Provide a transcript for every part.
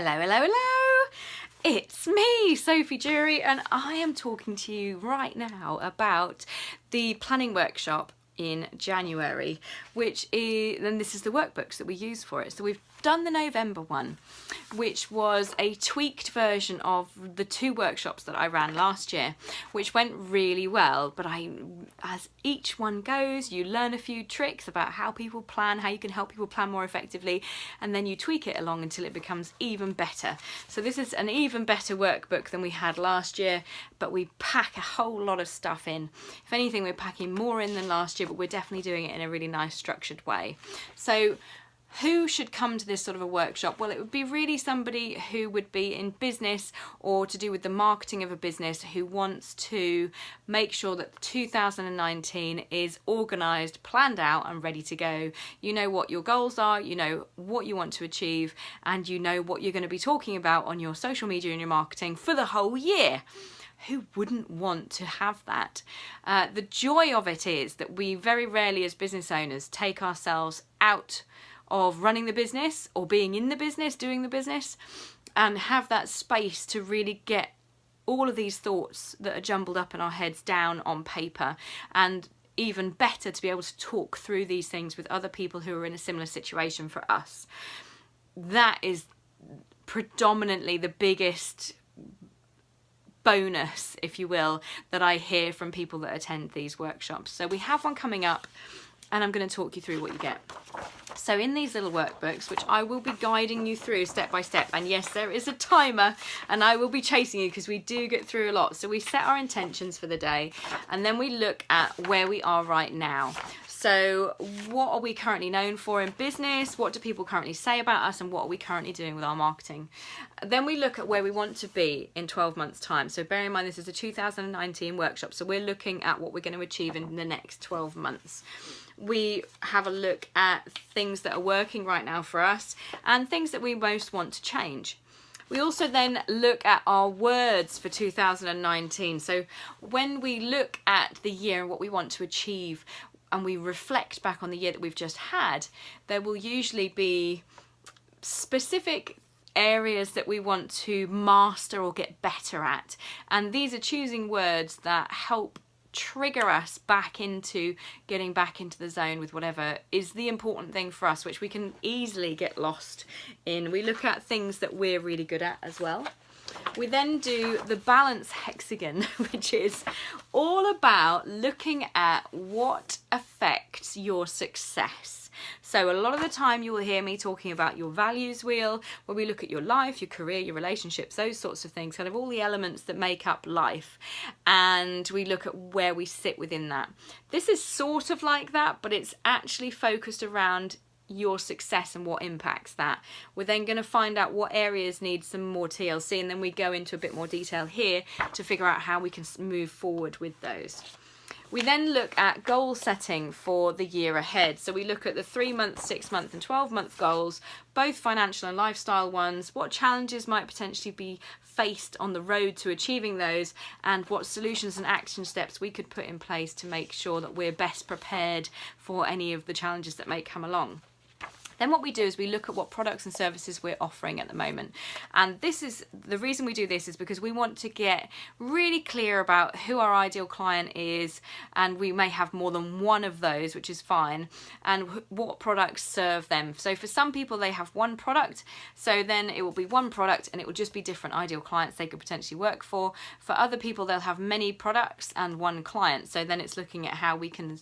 Hello, hello, hello! It's me, Sophie Jewry, and I am talking to you right now about the planning workshop in January, which is, and this is the workbooks that we use for it. So we've done the November one, which was a tweaked version of the two workshops that I ran last year, which went really well. But as each one goes, you learn a few tricks about how people plan, how you can help people plan more effectively, and then you tweak it along until it becomes even better. So this is an even better workbook than we had last year, but we pack a whole lot of stuff in. If anything, we're packing more in than last year, but we're definitely doing it in a really nice structured way. So who should come to this sort of a workshop? Well, it would be really somebody who would be in business or to do with the marketing of a business, who wants to make sure that 2019 is organised, planned out and ready to go. You know what your goals are, you know what you want to achieve, and you know what you're going to be talking about on your social media and your marketing for the whole year. Who wouldn't want to have that? The joy of it is that we very rarely as business owners take ourselves out of running the business or being in the business, doing the business, and have that space to really get all of these thoughts that are jumbled up in our heads down on paper, and even better to be able to talk through these things with other people who are in a similar situation for us. That is predominantly the biggest bonus, if you will, that I hear from people that attend these workshops. So we have one coming up, and I'm going to talk you through what you get. So in these little workbooks, which I will be guiding you through step by step, and yes, there is a timer and I will be chasing you because we do get through a lot. So we set our intentions for the day, and then we look at where we are right now. So what are we currently known for in business? What do people currently say about us? And what are we currently doing with our marketing? Then we look at where we want to be in 12 months time. So bear in mind, this is a 2019 workshop. So we're looking at what we're going to achieve in the next 12 months. We have a look at things that are working right now for us and things that we most want to change. We also then look at our words for 2019. So when we look at the year and what we want to achieve, and we reflect back on the year that we've just had, there will usually be specific areas that we want to master or get better at. And these are choosing words that help trigger us back into getting back into the zone with whatever is the important thing for us, which we can easily get lost in. We look at things that we're really good at as well. We then do the balance hexagon, which is all about looking at what affects your success. So a lot of the time you will hear me talking about your values wheel, where we look at your life, your career, your relationships, those sorts of things, kind of all the elements that make up life. And we look at where we sit within that. This is sort of like that, but it's actually focused around your success and what impacts that. We're then going to find out what areas need some more TLC, and then we go into a bit more detail here to figure out how we can move forward with those. We then look at goal setting for the year ahead. So we look at the 3-month, 6-month and 12-month goals, both financial and lifestyle ones, what challenges might potentially be faced on the road to achieving those, and what solutions and action steps we could put in place to make sure that we're best prepared for any of the challenges that may come along. Then what we do is we look at what products and services we're offering at the moment. And this is the reason we do this is because we want to get really clear about who our ideal client is, and we may have more than one of those, which is fine, and what products serve them. So for some people, they have one product, so then it will be one product and it will just be different ideal clients they could potentially work for. For other people, they'll have many products and one client, so then it's looking at how we can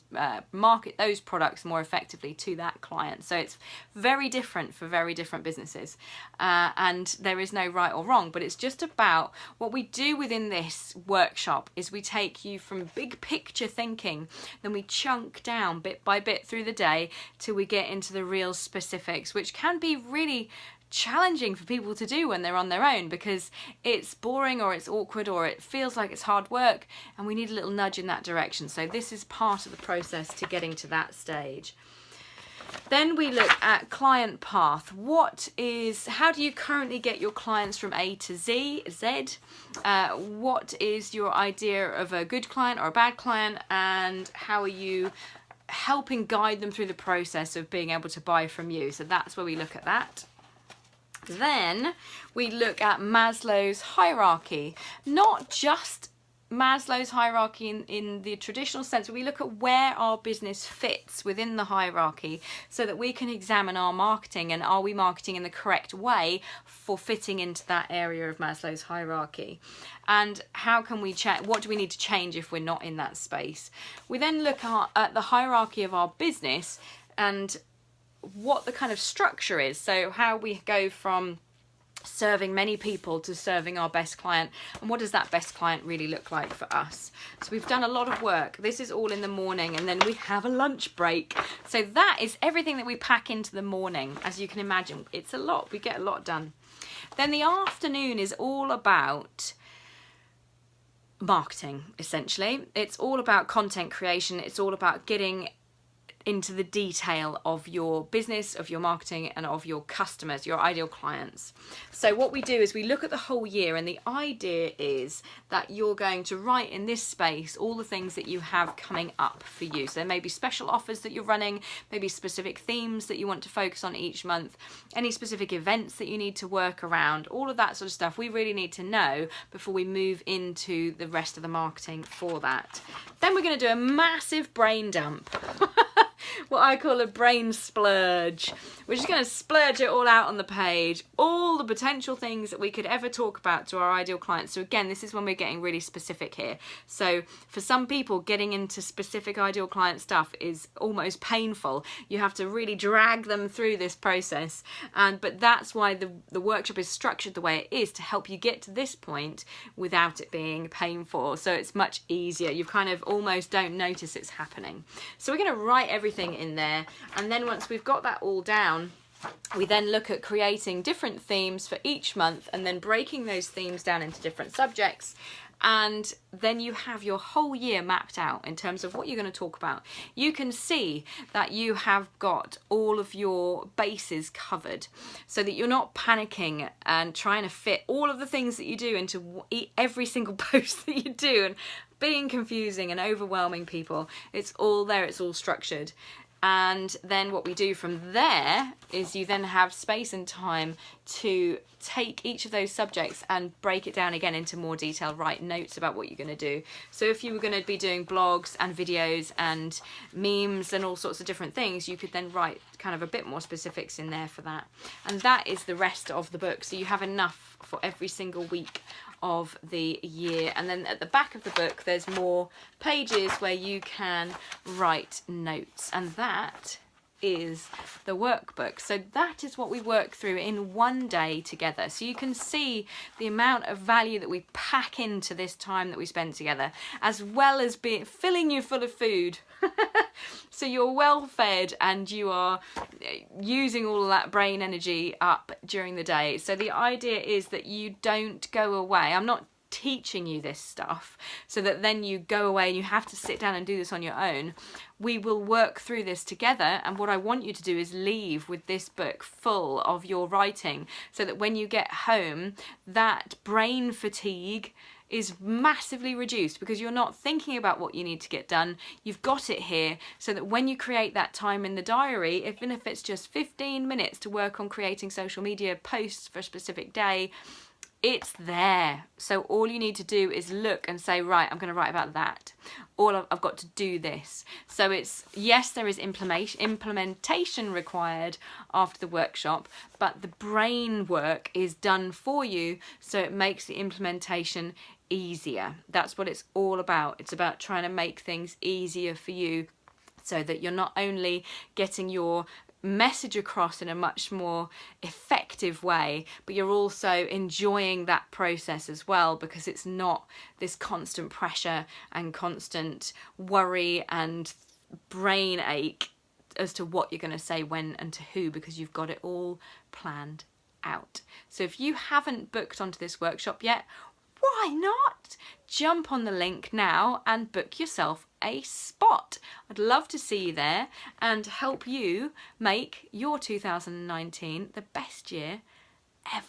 market those products more effectively to that client. So it's very different for very different businesses, and there is no right or wrong, but it's just about what we do within this workshop is we take you from big picture thinking, then we chunk down bit by bit through the day till we get into the real specifics, which can be really challenging for people to do when they're on their own, because it's boring or it's awkward or it feels like it's hard work, and we need a little nudge in that direction. So this is part of the process to getting to that stage. Then we look at client path. How do you currently get your clients from A to Z? What is your idea of a good client or a bad client, and how are you helping guide them through the process of being able to buy from you? So that's where we look at that. Then we look at Maslow's hierarchy, not just Maslow's hierarchy in the traditional sense, but we look at where our business fits within the hierarchy so that we can examine our marketing and are we marketing in the correct way for fitting into that area of Maslow's hierarchy, and how can we check, what do we need to change if we're not in that space. We then look at the hierarchy of our business and what the kind of structure is, so how we go from serving many people to serving our best client, and what does that best client really look like for us. So we've done a lot of work. This is all in the morning, and then we have a lunch break. So that is everything that we pack into the morning. As you can imagine, it's a lot. We get a lot done. Then the afternoon is all about marketing, essentially. It's all about content creation. It's all about getting into the detail of your business, of your marketing, and of your customers, your ideal clients. So what we do is we look at the whole year, and the idea is that you're going to write in this space all the things that you have coming up for you. So there may be special offers that you're running, maybe specific themes that you want to focus on each month, any specific events that you need to work around, all of that sort of stuff we really need to know before we move into the rest of the marketing for that. Then we're going to do a massive brain dump. What I call a brain splurge. We're just going to splurge it all out on the page, all the potential things that we could ever talk about to our ideal clients. So again, this is when we're getting really specific here. So for some people, getting into specific ideal client stuff is almost painful. You have to really drag them through this process. But that's why the workshop is structured the way it is, to help you get to this point without it being painful. So it's much easier. You kind of almost don't notice it's happening. So we're going to write everything in there, and then once we've got that all down, we then look at creating different themes for each month and then breaking those themes down into different subjects. And then you have your whole year mapped out in terms of what you're going to talk about. You can see that you have got all of your bases covered so that you're not panicking and trying to fit all of the things that you do into every single post that you do and being confusing and overwhelming people. It's all there, it's all structured. And then what we do from there is you then have space and time to take each of those subjects and break it down again into more detail, write notes about what you're going to do. So if you were going to be doing blogs and videos and memes and all sorts of different things, you could then write kind of a bit more specifics in there for that. And that is the rest of the book. So you have enough for every single week of the year. And then at the back of the book there's more pages where you can write notes, and that is the workbook. So that is what we work through in one day together. So you can see the amount of value that we pack into this time that we spend together, as well as filling you full of food. So you're well fed and you are using all of that brain energy up during the day. So the idea is that you don't go away. I'm not teaching you this stuff so that then you go away and you have to sit down and do this on your own. We will work through this together, and what I want you to do is leave with this book full of your writing so that when you get home, that brain fatigue is massively reduced because you're not thinking about what you need to get done. You've got it here so that when you create that time in the diary, even if it's just 15 minutes to work on creating social media posts for a specific day, it's there. So all you need to do is look and say, right, I'm going to write about that. I've got to do this. So it's, yes, there is implementation required after the workshop, but the brain work is done for you, so it makes the implementation easier. That's what it's all about. It's about trying to make things easier for you so that you're not only getting your message across in a much more effective way, but you're also enjoying that process as well, because it's not this constant pressure and constant worry and brain ache as to what you're going to say when and to who, because you've got it all planned out. So if you haven't booked onto this workshop yet, why not? Jump on the link now and book yourself a spot. I'd love to see you there and help you make your 2019 the best year ever.